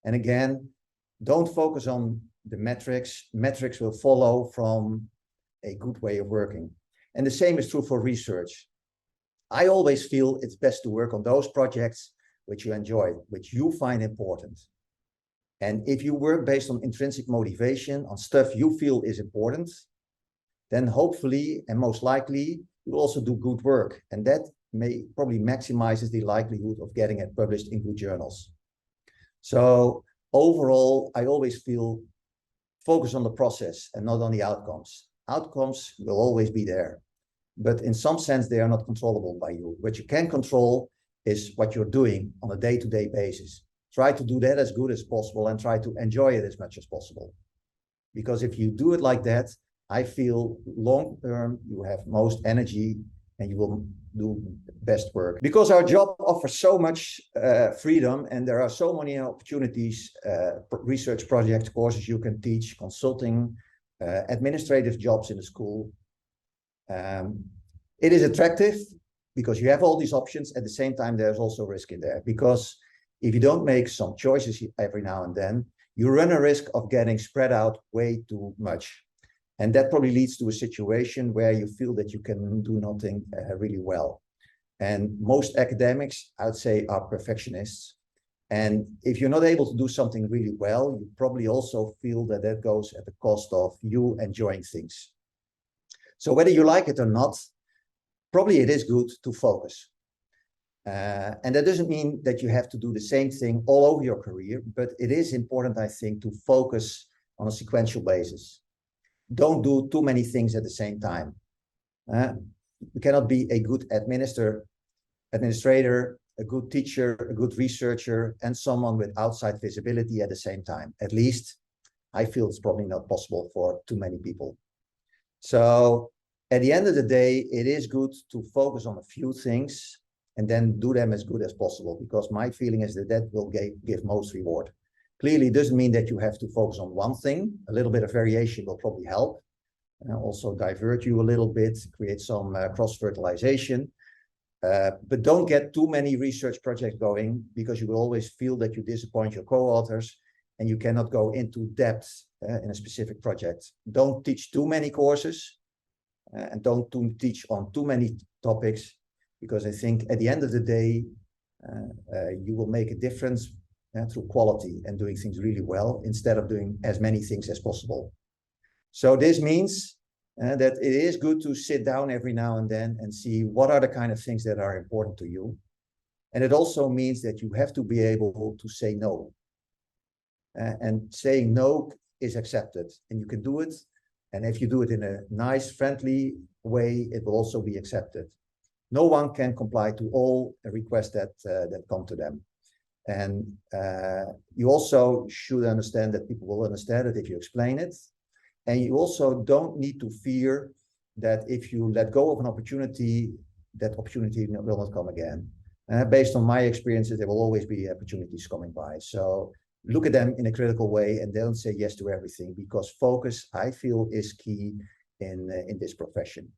And again, don't focus on the metrics. Metrics will follow from a good way of working. And the same is true for research. I always feel it's best to work on those projects which you enjoy, which you find important. And if you work based on intrinsic motivation, on stuff you feel is important, then hopefully and most likely you'll also do good work. And that may probably maximizes the likelihood of getting it published in good journals. So overall, I always feel focus on the process and not on the outcomes. Outcomes will always be there, but in some sense, they are not controllable by you. What you can control is what you're doing on a day-to-day basis. Try to do that as good as possible and try to enjoy it as much as possible. Because if you do it like that, I feel long-term, you have most energy and you will do best work. Because our job offers so much freedom and there are so many opportunities, research projects, courses you can teach, consulting, administrative jobs in the school. It is attractive because you have all these options. At the same time, there's also risk in there, because if you don't make some choices every now and then, you run a risk of getting spread out way too much. And that probably leads to a situation where you feel that you can do nothing really well. And most academics, I would say, are perfectionists. And if you're not able to do something really well, you probably also feel that that goes at the cost of you enjoying things. So whether you like it or not, probably it is good to focus. And that doesn't mean that you have to do the same thing all over your career, but it is important, I think, to focus on a sequential basis. Don't do too many things at the same time. You cannot be a good administrator, a good teacher, a good researcher, and someone with outside visibility at the same time. At least I feel it's probably not possible for too many people. So at the end of the day, it is good to focus on a few things and then do them as good as possible, because my feeling is that that will give most reward. Clearly, it doesn't mean that you have to focus on one thing. A little bit of variation will probably help. Also divert you a little bit, create some cross-fertilization. But don't get too many research projects going, because you will always feel that you disappoint your co-authors and you cannot go into depth in a specific project. Don't teach too many courses and don't teach on too many topics, because I think at the end of the day, you will make a difference through quality and doing things really well instead of doing as many things as possible. So this means that it is good to sit down every now and then and see what are the kind of things that are important to you. And it also means that you have to be able to say no. And saying no is accepted, and you can do it. And if you do it in a nice, friendly way, it will also be accepted. No one can comply to all requests that come to them. And you also should understand that people will understand it if you explain it. And you also don't need to fear that if you let go of an opportunity, that opportunity will not come again. Based on my experiences, there will always be opportunities coming by. So look at them in a critical way and don't say yes to everything, because focus, I feel, is key in this profession.